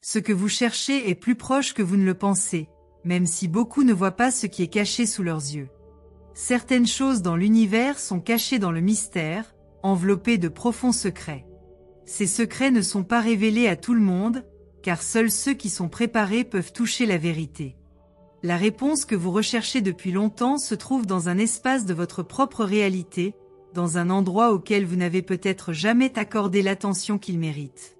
Ce que vous cherchez est plus proche que vous ne le pensez, même si beaucoup ne voient pas ce qui est caché sous leurs yeux. Certaines choses dans l'univers sont cachées dans le mystère, enveloppées de profonds secrets. Ces secrets ne sont pas révélés à tout le monde, car seuls ceux qui sont préparés peuvent toucher la vérité. La réponse que vous recherchez depuis longtemps se trouve dans un espace de votre propre réalité, dans un endroit auquel vous n'avez peut-être jamais accordé l'attention qu'il mérite.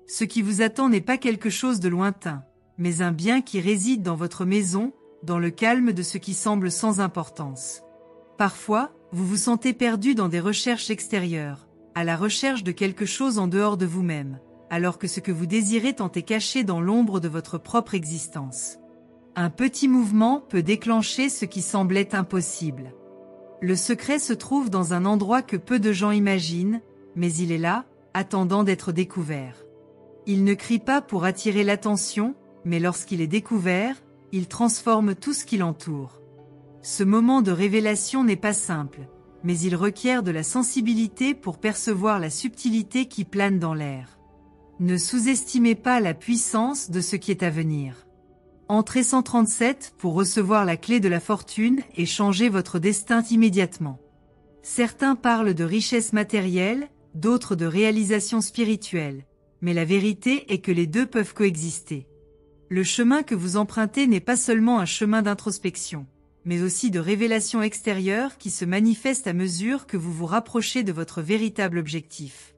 Ce qui vous attend n'est pas quelque chose de lointain, mais un bien qui réside dans votre maison, dans le calme de ce qui semble sans importance. Parfois, vous vous sentez perdu dans des recherches extérieures, à la recherche de quelque chose en dehors de vous-même, alors que ce que vous désirez tant est caché dans l'ombre de votre propre existence. Un petit mouvement peut déclencher ce qui semblait impossible. Le secret se trouve dans un endroit que peu de gens imaginent, mais il est là, attendant d'être découvert. Il ne crie pas pour attirer l'attention, mais lorsqu'il est découvert, il transforme tout ce qui l'entoure. Ce moment de révélation n'est pas simple, mais il requiert de la sensibilité pour percevoir la subtilité qui plane dans l'air. Ne sous-estimez pas la puissance de ce qui est à venir. Entrez 137 pour recevoir la clé de la fortune et changer votre destin immédiatement. Certains parlent de richesse matérielle, d'autres de réalisation spirituelle, mais la vérité est que les deux peuvent coexister. Le chemin que vous empruntez n'est pas seulement un chemin d'introspection, mais aussi de révélation extérieure qui se manifeste à mesure que vous vous rapprochez de votre véritable objectif.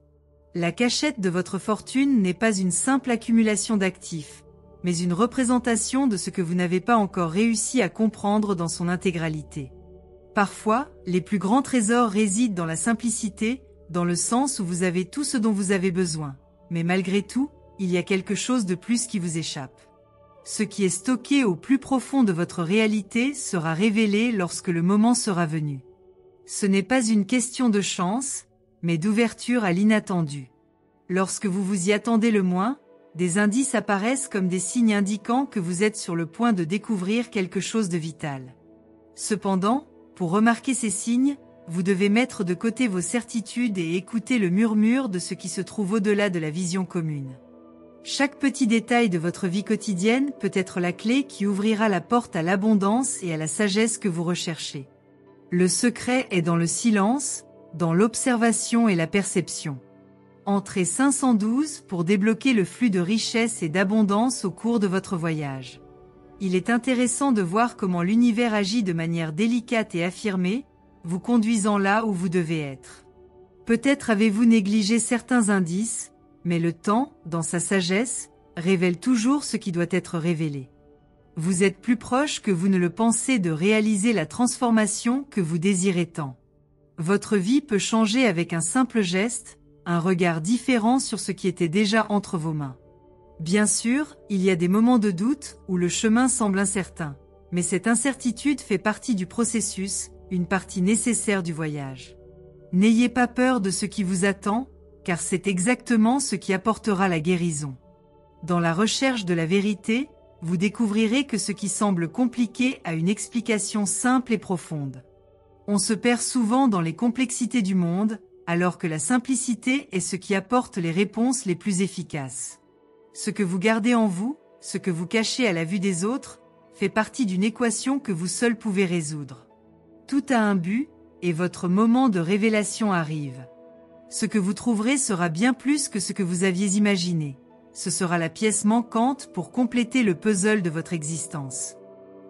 La cachette de votre fortune n'est pas une simple accumulation d'actifs, mais une représentation de ce que vous n'avez pas encore réussi à comprendre dans son intégralité. Parfois, les plus grands trésors résident dans la simplicité, dans le sens où vous avez tout ce dont vous avez besoin. Mais malgré tout, il y a quelque chose de plus qui vous échappe. Ce qui est stocké au plus profond de votre réalité sera révélé lorsque le moment sera venu. Ce n'est pas une question de chance, mais d'ouverture à l'inattendu. Lorsque vous vous y attendez le moins, des indices apparaissent comme des signes indiquant que vous êtes sur le point de découvrir quelque chose de vital. Cependant, pour remarquer ces signes, vous devez mettre de côté vos certitudes et écouter le murmure de ce qui se trouve au-delà de la vision commune. Chaque petit détail de votre vie quotidienne peut être la clé qui ouvrira la porte à l'abondance et à la sagesse que vous recherchez. Le secret est dans le silence, dans l'observation et la perception. Entrez 512 pour débloquer le flux de richesse et d'abondance au cours de votre voyage. Il est intéressant de voir comment l'univers agit de manière délicate et affirmée, vous conduisant là où vous devez être. Peut-être avez-vous négligé certains indices, mais le temps, dans sa sagesse, révèle toujours ce qui doit être révélé. Vous êtes plus proche que vous ne le pensez de réaliser la transformation que vous désirez tant. Votre vie peut changer avec un simple geste, un regard différent sur ce qui était déjà entre vos mains. Bien sûr, il y a des moments de doute où le chemin semble incertain, mais cette incertitude fait partie du processus, une partie nécessaire du voyage. N'ayez pas peur de ce qui vous attend, car c'est exactement ce qui apportera la guérison. Dans la recherche de la vérité, vous découvrirez que ce qui semble compliqué a une explication simple et profonde. On se perd souvent dans les complexités du monde, alors que la simplicité est ce qui apporte les réponses les plus efficaces. Ce que vous gardez en vous, ce que vous cachez à la vue des autres, fait partie d'une équation que vous seul pouvez résoudre. Tout a un but, et votre moment de révélation arrive. Ce que vous trouverez sera bien plus que ce que vous aviez imaginé. Ce sera la pièce manquante pour compléter le puzzle de votre existence.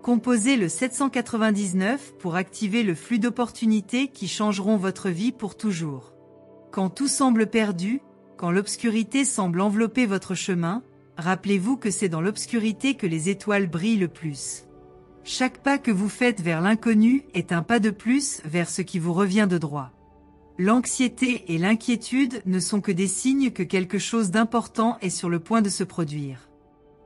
Composez le 799 pour activer le flux d'opportunités qui changeront votre vie pour toujours. Quand tout semble perdu, quand l'obscurité semble envelopper votre chemin, rappelez-vous que c'est dans l'obscurité que les étoiles brillent le plus. Chaque pas que vous faites vers l'inconnu est un pas de plus vers ce qui vous revient de droit. L'anxiété et l'inquiétude ne sont que des signes que quelque chose d'important est sur le point de se produire.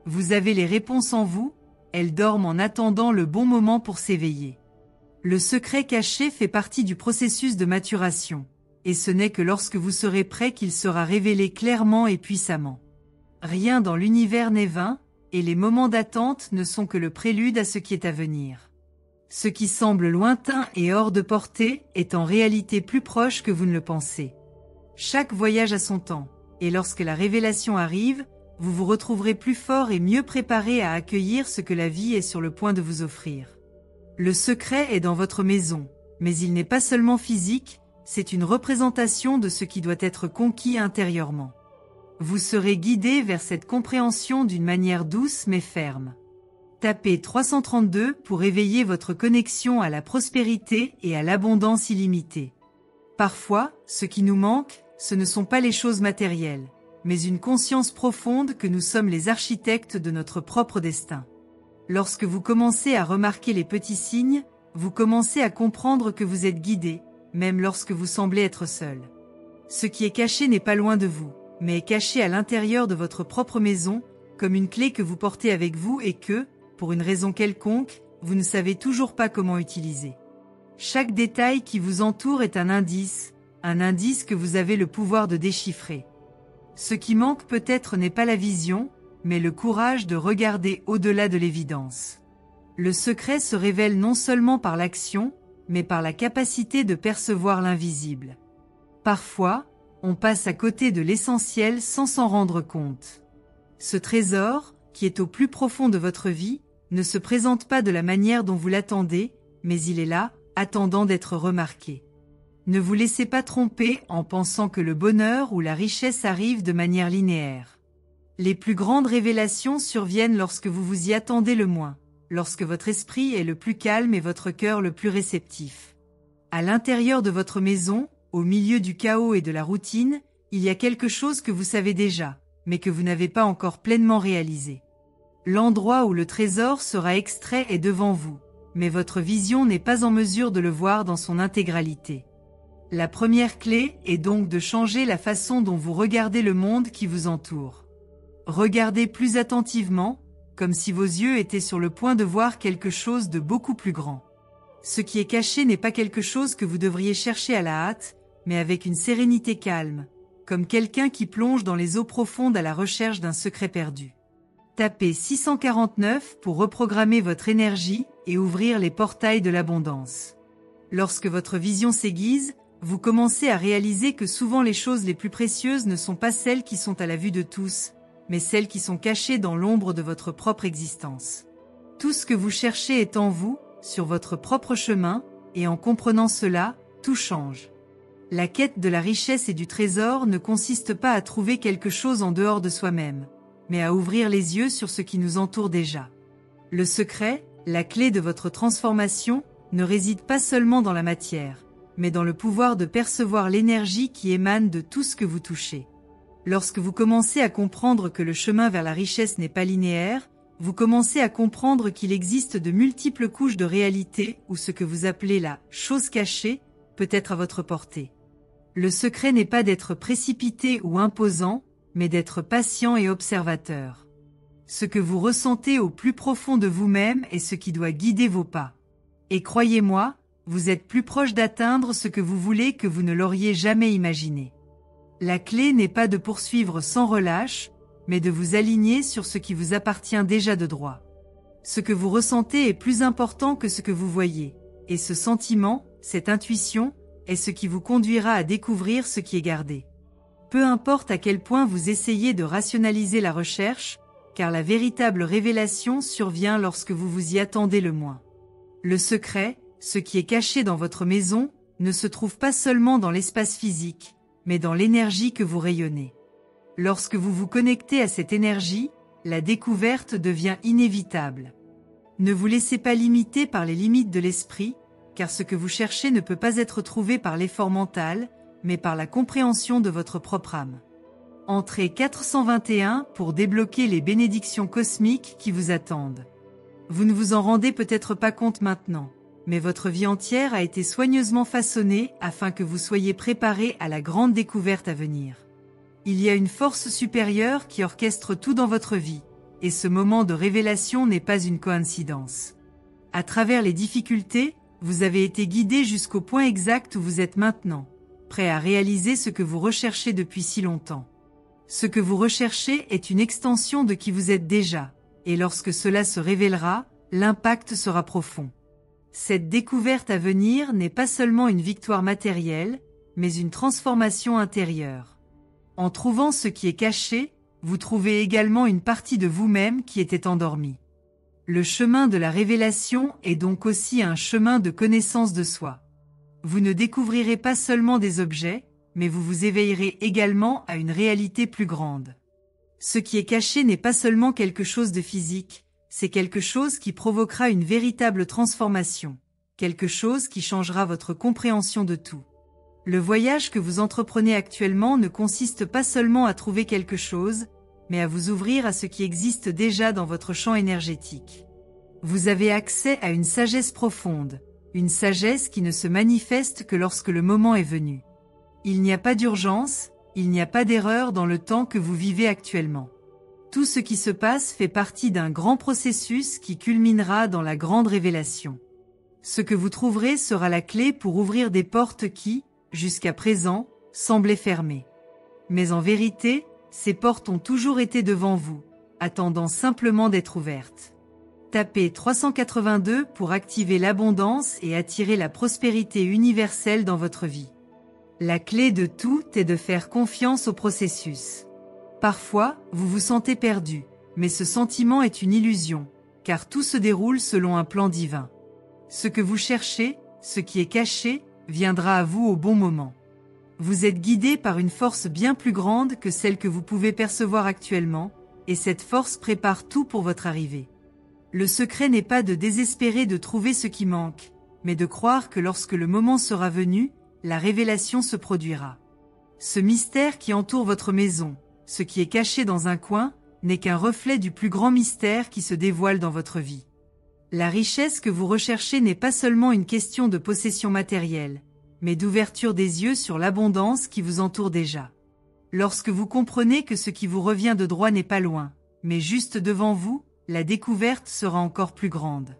Vous avez les réponses en vous, elles dorment en attendant le bon moment pour s'éveiller. Le secret caché fait partie du processus de maturation, et ce n'est que lorsque vous serez prêt qu'il sera révélé clairement et puissamment. Rien dans l'univers n'est vain, et les moments d'attente ne sont que le prélude à ce qui est à venir. Ce qui semble lointain et hors de portée est en réalité plus proche que vous ne le pensez. Chaque voyage a son temps, et lorsque la révélation arrive, vous vous retrouverez plus fort et mieux préparé à accueillir ce que la vie est sur le point de vous offrir. Le secret est dans votre maison, mais il n'est pas seulement physique, c'est une représentation de ce qui doit être conquis intérieurement. Vous serez guidé vers cette compréhension d'une manière douce mais ferme. Tapez 332 pour éveiller votre connexion à la prospérité et à l'abondance illimitée. Parfois, ce qui nous manque, ce ne sont pas les choses matérielles, mais une conscience profonde que nous sommes les architectes de notre propre destin. Lorsque vous commencez à remarquer les petits signes, vous commencez à comprendre que vous êtes guidé, même lorsque vous semblez être seul. Ce qui est caché n'est pas loin de vous, mais est caché à l'intérieur de votre propre maison, comme une clé que vous portez avec vous et que, pour une raison quelconque, vous ne savez toujours pas comment utiliser. Chaque détail qui vous entoure est un indice que vous avez le pouvoir de déchiffrer. Ce qui manque peut-être n'est pas la vision, mais le courage de regarder au-delà de l'évidence. Le secret se révèle non seulement par l'action, mais par la capacité de percevoir l'invisible. Parfois, on passe à côté de l'essentiel sans s'en rendre compte. Ce trésor, qui est au plus profond de votre vie, ne se présente pas de la manière dont vous l'attendez, mais il est là, attendant d'être remarqué. Ne vous laissez pas tromper en pensant que le bonheur ou la richesse arrivent de manière linéaire. Les plus grandes révélations surviennent lorsque vous vous y attendez le moins, lorsque votre esprit est le plus calme et votre cœur le plus réceptif. À l'intérieur de votre maison, au milieu du chaos et de la routine, il y a quelque chose que vous savez déjà, mais que vous n'avez pas encore pleinement réalisé. L'endroit où le trésor sera extrait est devant vous, mais votre vision n'est pas en mesure de le voir dans son intégralité. La première clé est donc de changer la façon dont vous regardez le monde qui vous entoure. Regardez plus attentivement, comme si vos yeux étaient sur le point de voir quelque chose de beaucoup plus grand. Ce qui est caché n'est pas quelque chose que vous devriez chercher à la hâte, mais avec une sérénité calme, comme quelqu'un qui plonge dans les eaux profondes à la recherche d'un secret perdu. Tapez 649 pour reprogrammer votre énergie et ouvrir les portails de l'abondance. Lorsque votre vision s'aiguise, vous commencez à réaliser que souvent les choses les plus précieuses ne sont pas celles qui sont à la vue de tous, mais celles qui sont cachées dans l'ombre de votre propre existence. Tout ce que vous cherchez est en vous, sur votre propre chemin, et en comprenant cela, tout change. La quête de la richesse et du trésor ne consiste pas à trouver quelque chose en dehors de soi-même, mais à ouvrir les yeux sur ce qui nous entoure déjà. Le secret, la clé de votre transformation, ne réside pas seulement dans la matière, mais dans le pouvoir de percevoir l'énergie qui émane de tout ce que vous touchez. Lorsque vous commencez à comprendre que le chemin vers la richesse n'est pas linéaire, vous commencez à comprendre qu'il existe de multiples couches de réalité où ce que vous appelez la chose cachée peut être à votre portée. Le secret n'est pas d'être précipité ou imposant, mais d'être patient et observateur. Ce que vous ressentez au plus profond de vous-même est ce qui doit guider vos pas. Et croyez-moi, vous êtes plus proche d'atteindre ce que vous voulez que vous ne l'auriez jamais imaginé. La clé n'est pas de poursuivre sans relâche, mais de vous aligner sur ce qui vous appartient déjà de droit. Ce que vous ressentez est plus important que ce que vous voyez, et ce sentiment, cette intuition, est ce qui vous conduira à découvrir ce qui est gardé. Peu importe à quel point vous essayez de rationaliser la recherche, car la véritable révélation survient lorsque vous vous y attendez le moins. Le secret, ce qui est caché dans votre maison, ne se trouve pas seulement dans l'espace physique, mais dans l'énergie que vous rayonnez. Lorsque vous vous connectez à cette énergie, la découverte devient inévitable. Ne vous laissez pas limiter par les limites de l'esprit, car ce que vous cherchez ne peut pas être trouvé par l'effort mental, mais par la compréhension de votre propre âme. Entrez 421 pour débloquer les bénédictions cosmiques qui vous attendent. Vous ne vous en rendez peut-être pas compte maintenant, mais votre vie entière a été soigneusement façonnée afin que vous soyez préparé à la grande découverte à venir. Il y a une force supérieure qui orchestre tout dans votre vie, et ce moment de révélation n'est pas une coïncidence. À travers les difficultés, vous avez été guidé jusqu'au point exact où vous êtes maintenant, prêt à réaliser ce que vous recherchez depuis si longtemps. Ce que vous recherchez est une extension de qui vous êtes déjà, et lorsque cela se révélera, l'impact sera profond. Cette découverte à venir n'est pas seulement une victoire matérielle, mais une transformation intérieure. En trouvant ce qui est caché, vous trouvez également une partie de vous-même qui était endormie. Le chemin de la révélation est donc aussi un chemin de connaissance de soi. Vous ne découvrirez pas seulement des objets, mais vous vous éveillerez également à une réalité plus grande. Ce qui est caché n'est pas seulement quelque chose de physique, c'est quelque chose qui provoquera une véritable transformation, quelque chose qui changera votre compréhension de tout. Le voyage que vous entreprenez actuellement ne consiste pas seulement à trouver quelque chose, mais à vous ouvrir à ce qui existe déjà dans votre champ énergétique. Vous avez accès à une sagesse profonde, une sagesse qui ne se manifeste que lorsque le moment est venu. Il n'y a pas d'urgence, il n'y a pas d'erreur dans le temps que vous vivez actuellement. Tout ce qui se passe fait partie d'un grand processus qui culminera dans la grande révélation. Ce que vous trouverez sera la clé pour ouvrir des portes qui, jusqu'à présent, semblaient fermées. Mais en vérité, ces portes ont toujours été devant vous, attendant simplement d'être ouvertes. Tapez 382 pour activer l'abondance et attirer la prospérité universelle dans votre vie. La clé de tout est de faire confiance au processus. Parfois, vous vous sentez perdu, mais ce sentiment est une illusion, car tout se déroule selon un plan divin. Ce que vous cherchez, ce qui est caché, viendra à vous au bon moment. Vous êtes guidé par une force bien plus grande que celle que vous pouvez percevoir actuellement, et cette force prépare tout pour votre arrivée. Le secret n'est pas de désespérer de trouver ce qui manque, mais de croire que lorsque le moment sera venu, la révélation se produira. Ce mystère qui entoure votre maison, ce qui est caché dans un coin, n'est qu'un reflet du plus grand mystère qui se dévoile dans votre vie. La richesse que vous recherchez n'est pas seulement une question de possession matérielle, mais d'ouverture des yeux sur l'abondance qui vous entoure déjà. Lorsque vous comprenez que ce qui vous revient de droit n'est pas loin, mais juste devant vous, la découverte sera encore plus grande.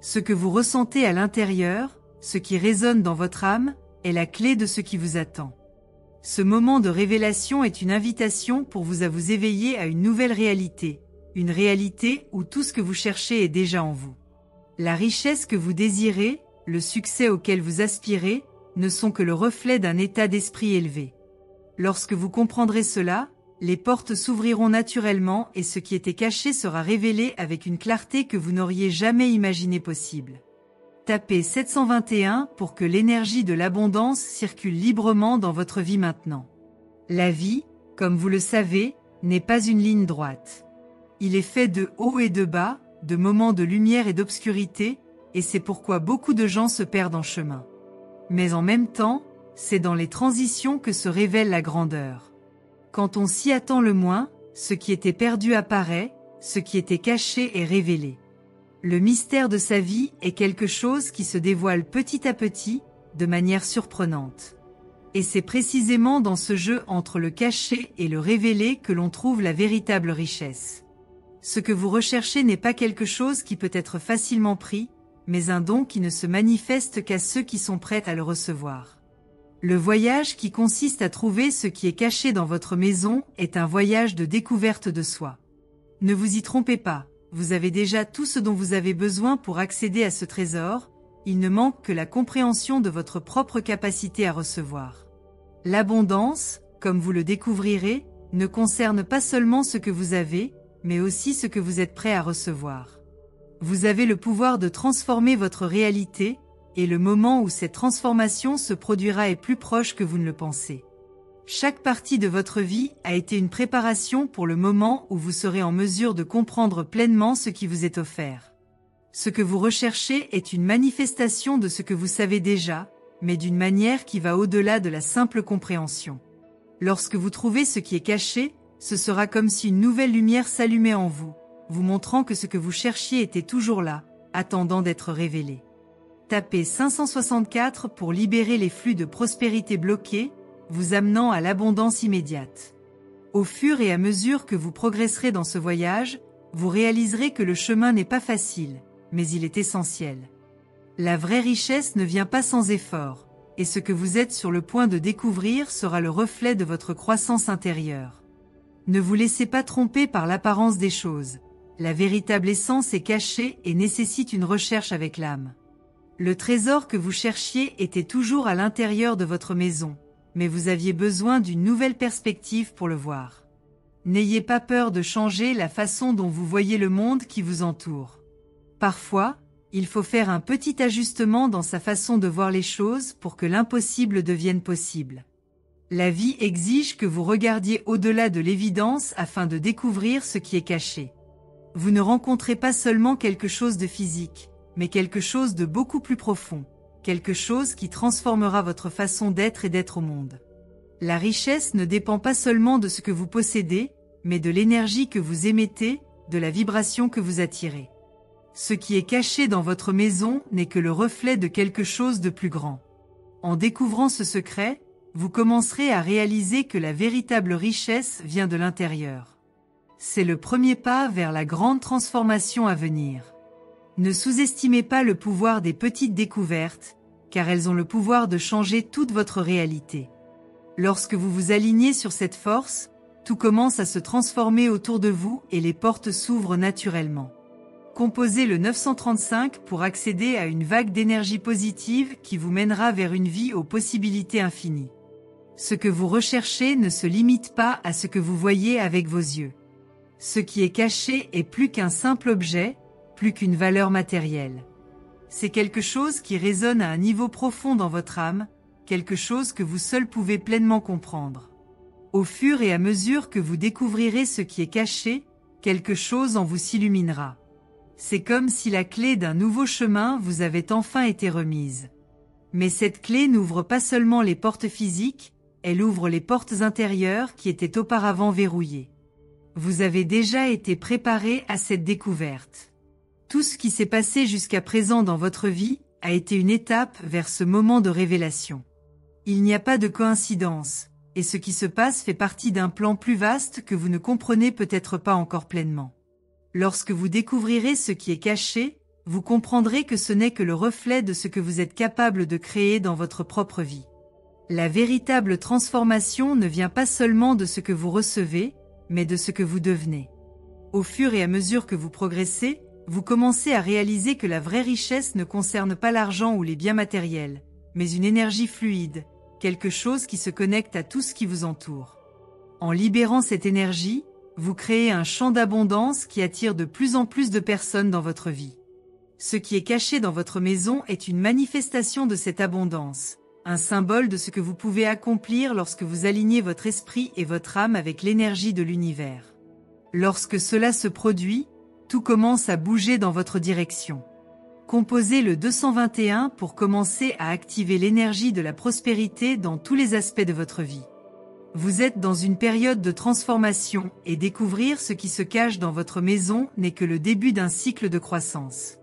Ce que vous ressentez à l'intérieur, ce qui résonne dans votre âme, est la clé de ce qui vous attend. Ce moment de révélation est une invitation pour vous à vous éveiller à une nouvelle réalité, une réalité où tout ce que vous cherchez est déjà en vous. La richesse que vous désirez, le succès auquel vous aspirez, ne sont que le reflet d'un état d'esprit élevé. Lorsque vous comprendrez cela, les portes s'ouvriront naturellement et ce qui était caché sera révélé avec une clarté que vous n'auriez jamais imaginé possible. Tapez 721 pour que l'énergie de l'abondance circule librement dans votre vie maintenant. La vie, comme vous le savez, n'est pas une ligne droite. Il est fait de hauts et de bas, de moments de lumière et d'obscurité, et c'est pourquoi beaucoup de gens se perdent en chemin. Mais en même temps, c'est dans les transitions que se révèle la grandeur. Quand on s'y attend le moins, ce qui était perdu apparaît, ce qui était caché est révélé. Le mystère de sa vie est quelque chose qui se dévoile petit à petit, de manière surprenante. Et c'est précisément dans ce jeu entre le caché et le révélé que l'on trouve la véritable richesse. Ce que vous recherchez n'est pas quelque chose qui peut être facilement pris, mais un don qui ne se manifeste qu'à ceux qui sont prêts à le recevoir. Le voyage qui consiste à trouver ce qui est caché dans votre maison est un voyage de découverte de soi. Ne vous y trompez pas, vous avez déjà tout ce dont vous avez besoin pour accéder à ce trésor, il ne manque que la compréhension de votre propre capacité à recevoir. L'abondance, comme vous le découvrirez, ne concerne pas seulement ce que vous avez, mais aussi ce que vous êtes prêt à recevoir. Vous avez le pouvoir de transformer votre réalité, et le moment où cette transformation se produira est plus proche que vous ne le pensez. Chaque partie de votre vie a été une préparation pour le moment où vous serez en mesure de comprendre pleinement ce qui vous est offert. Ce que vous recherchez est une manifestation de ce que vous savez déjà, mais d'une manière qui va au-delà de la simple compréhension. Lorsque vous trouvez ce qui est caché, ce sera comme si une nouvelle lumière s'allumait en vous, vous montrant que ce que vous cherchiez était toujours là, attendant d'être révélé. Tapez 564 pour libérer les flux de prospérité bloqués, vous amenant à l'abondance immédiate. Au fur et à mesure que vous progresserez dans ce voyage, vous réaliserez que le chemin n'est pas facile, mais il est essentiel. La vraie richesse ne vient pas sans effort, et ce que vous êtes sur le point de découvrir sera le reflet de votre croissance intérieure. Ne vous laissez pas tromper par l'apparence des choses. La véritable essence est cachée et nécessite une recherche avec l'âme. Le trésor que vous cherchiez était toujours à l'intérieur de votre maison, mais vous aviez besoin d'une nouvelle perspective pour le voir. N'ayez pas peur de changer la façon dont vous voyez le monde qui vous entoure. Parfois, il faut faire un petit ajustement dans sa façon de voir les choses pour que l'impossible devienne possible. La vie exige que vous regardiez au-delà de l'évidence afin de découvrir ce qui est caché. Vous ne rencontrez pas seulement quelque chose de physique, mais quelque chose de beaucoup plus profond, quelque chose qui transformera votre façon d'être et d'être au monde. La richesse ne dépend pas seulement de ce que vous possédez, mais de l'énergie que vous émettez, de la vibration que vous attirez. Ce qui est caché dans votre maison n'est que le reflet de quelque chose de plus grand. En découvrant ce secret, vous commencerez à réaliser que la véritable richesse vient de l'intérieur. C'est le premier pas vers la grande transformation à venir. Ne sous-estimez pas le pouvoir des petites découvertes, car elles ont le pouvoir de changer toute votre réalité. Lorsque vous vous alignez sur cette force, tout commence à se transformer autour de vous et les portes s'ouvrent naturellement. Composez le 935 pour accéder à une vague d'énergie positive qui vous mènera vers une vie aux possibilités infinies. Ce que vous recherchez ne se limite pas à ce que vous voyez avec vos yeux. Ce qui est caché est plus qu'un simple objet, plus qu'une valeur matérielle. C'est quelque chose qui résonne à un niveau profond dans votre âme, quelque chose que vous seul pouvez pleinement comprendre. Au fur et à mesure que vous découvrirez ce qui est caché, quelque chose en vous s'illuminera. C'est comme si la clé d'un nouveau chemin vous avait enfin été remise. Mais cette clé n'ouvre pas seulement les portes physiques, elle ouvre les portes intérieures qui étaient auparavant verrouillées. Vous avez déjà été préparé à cette découverte. Tout ce qui s'est passé jusqu'à présent dans votre vie a été une étape vers ce moment de révélation. Il n'y a pas de coïncidence, et ce qui se passe fait partie d'un plan plus vaste que vous ne comprenez peut-être pas encore pleinement. Lorsque vous découvrirez ce qui est caché, vous comprendrez que ce n'est que le reflet de ce que vous êtes capable de créer dans votre propre vie. La véritable transformation ne vient pas seulement de ce que vous recevez, mais de ce que vous devenez. Au fur et à mesure que vous progressez, vous commencez à réaliser que la vraie richesse ne concerne pas l'argent ou les biens matériels, mais une énergie fluide, quelque chose qui se connecte à tout ce qui vous entoure. En libérant cette énergie, vous créez un champ d'abondance qui attire de plus en plus de personnes dans votre vie. Ce qui est caché dans votre maison est une manifestation de cette abondance, un symbole de ce que vous pouvez accomplir lorsque vous alignez votre esprit et votre âme avec l'énergie de l'univers. Lorsque cela se produit, tout commence à bouger dans votre direction. Composez le 221 pour commencer à activer l'énergie de la prospérité dans tous les aspects de votre vie. Vous êtes dans une période de transformation et découvrir ce qui se cache dans votre maison n'est que le début d'un cycle de croissance.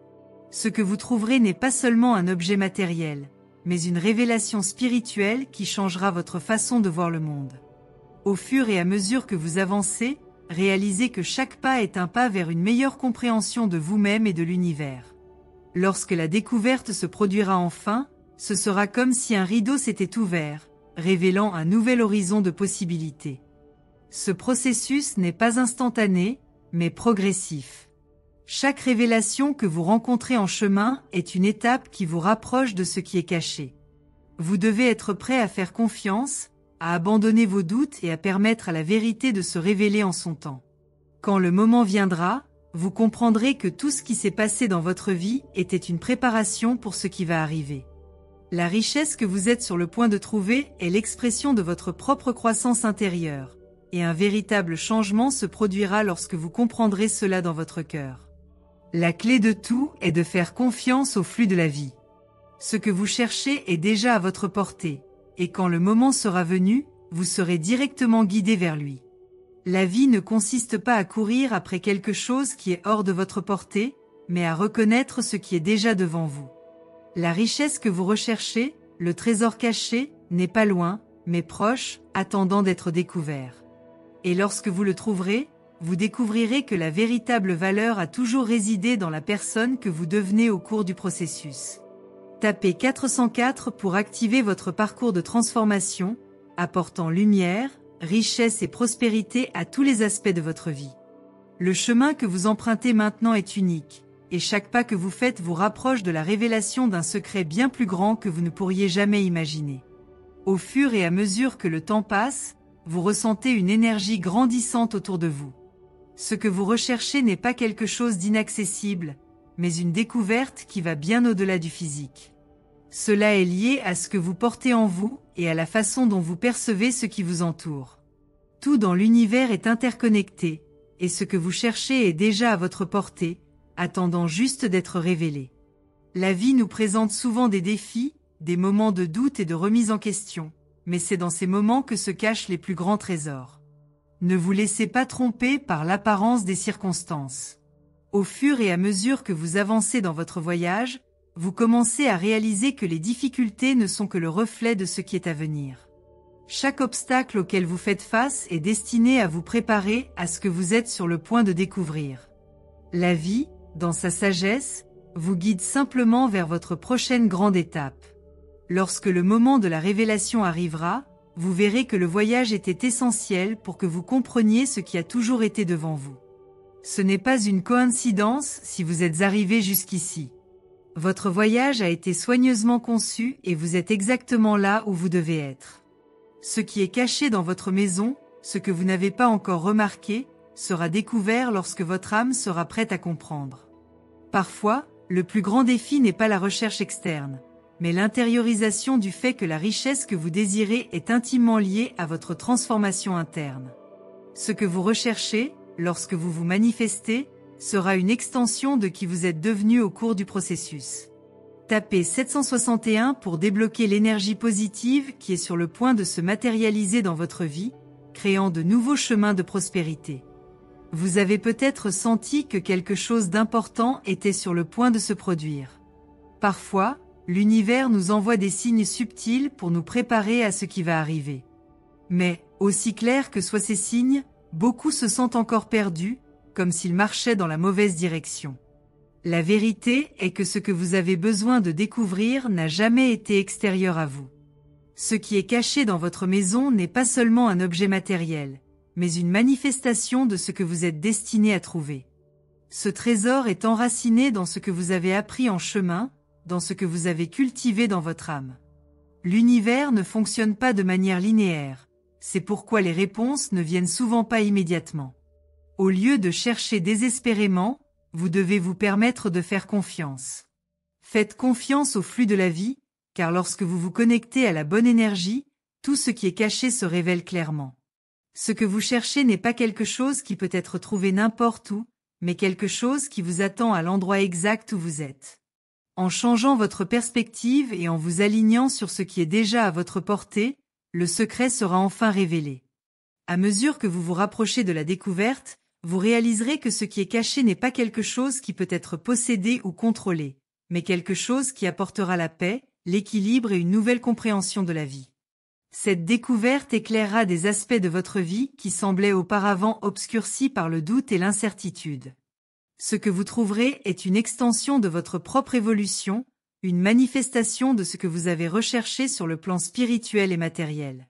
Ce que vous trouverez n'est pas seulement un objet matériel, mais une révélation spirituelle qui changera votre façon de voir le monde. Au fur et à mesure que vous avancez, réalisez que chaque pas est un pas vers une meilleure compréhension de vous-même et de l'univers. Lorsque la découverte se produira enfin, ce sera comme si un rideau s'était ouvert, révélant un nouvel horizon de possibilités. Ce processus n'est pas instantané, mais progressif. Chaque révélation que vous rencontrez en chemin est une étape qui vous rapproche de ce qui est caché. Vous devez être prêt à faire confiance, à abandonner vos doutes et à permettre à la vérité de se révéler en son temps. Quand le moment viendra, vous comprendrez que tout ce qui s'est passé dans votre vie était une préparation pour ce qui va arriver. La richesse que vous êtes sur le point de trouver est l'expression de votre propre croissance intérieure, et un véritable changement se produira lorsque vous comprendrez cela dans votre cœur. La clé de tout est de faire confiance au flux de la vie. Ce que vous cherchez est déjà à votre portée, et quand le moment sera venu, vous serez directement guidé vers lui. La vie ne consiste pas à courir après quelque chose qui est hors de votre portée, mais à reconnaître ce qui est déjà devant vous. La richesse que vous recherchez, le trésor caché, n'est pas loin, mais proche, attendant d'être découvert. Et lorsque vous le trouverez, vous découvrirez que la véritable valeur a toujours résidé dans la personne que vous devenez au cours du processus. Tapez 404 pour activer votre parcours de transformation, apportant lumière, richesse et prospérité à tous les aspects de votre vie. Le chemin que vous empruntez maintenant est unique, et chaque pas que vous faites vous rapproche de la révélation d'un secret bien plus grand que vous ne pourriez jamais imaginer. Au fur et à mesure que le temps passe, vous ressentez une énergie grandissante autour de vous. Ce que vous recherchez n'est pas quelque chose d'inaccessible, mais une découverte qui va bien au-delà du physique. Cela est lié à ce que vous portez en vous et à la façon dont vous percevez ce qui vous entoure. Tout dans l'univers est interconnecté, et ce que vous cherchez est déjà à votre portée, attendant juste d'être révélé. La vie nous présente souvent des défis, des moments de doute et de remise en question, mais c'est dans ces moments que se cachent les plus grands trésors. Ne vous laissez pas tromper par l'apparence des circonstances. Au fur et à mesure que vous avancez dans votre voyage, vous commencez à réaliser que les difficultés ne sont que le reflet de ce qui est à venir. Chaque obstacle auquel vous faites face est destiné à vous préparer à ce que vous êtes sur le point de découvrir. La vie, dans sa sagesse, vous guide simplement vers votre prochaine grande étape. Lorsque le moment de la révélation arrivera, vous verrez que le voyage était essentiel pour que vous compreniez ce qui a toujours été devant vous. Ce n'est pas une coïncidence si vous êtes arrivé jusqu'ici. Votre voyage a été soigneusement conçu et vous êtes exactement là où vous devez être. Ce qui est caché dans votre maison, ce que vous n'avez pas encore remarqué, sera découvert lorsque votre âme sera prête à comprendre. Parfois, le plus grand défi n'est pas la recherche externe, mais l'intériorisation du fait que la richesse que vous désirez est intimement liée à votre transformation interne. Ce que vous recherchez, lorsque vous vous manifestez, sera une extension de qui vous êtes devenu au cours du processus. Tapez 761 pour débloquer l'énergie positive qui est sur le point de se matérialiser dans votre vie, créant de nouveaux chemins de prospérité. Vous avez peut-être senti que quelque chose d'important était sur le point de se produire. Parfois, l'univers nous envoie des signes subtils pour nous préparer à ce qui va arriver. Mais, aussi clairs que soient ces signes, beaucoup se sentent encore perdus, comme s'ils marchaient dans la mauvaise direction. La vérité est que ce que vous avez besoin de découvrir n'a jamais été extérieur à vous. Ce qui est caché dans votre maison n'est pas seulement un objet matériel, mais une manifestation de ce que vous êtes destiné à trouver. Ce trésor est enraciné dans ce que vous avez appris en chemin, dans ce que vous avez cultivé dans votre âme. L'univers ne fonctionne pas de manière linéaire, c'est pourquoi les réponses ne viennent souvent pas immédiatement. Au lieu de chercher désespérément, vous devez vous permettre de faire confiance. Faites confiance au flux de la vie, car lorsque vous vous connectez à la bonne énergie, tout ce qui est caché se révèle clairement. Ce que vous cherchez n'est pas quelque chose qui peut être trouvé n'importe où, mais quelque chose qui vous attend à l'endroit exact où vous êtes. En changeant votre perspective et en vous alignant sur ce qui est déjà à votre portée, le secret sera enfin révélé. À mesure que vous vous rapprochez de la découverte, vous réaliserez que ce qui est caché n'est pas quelque chose qui peut être possédé ou contrôlé, mais quelque chose qui apportera la paix, l'équilibre et une nouvelle compréhension de la vie. Cette découverte éclairera des aspects de votre vie qui semblaient auparavant obscurcis par le doute et l'incertitude. Ce que vous trouverez est une extension de votre propre évolution, une manifestation de ce que vous avez recherché sur le plan spirituel et matériel.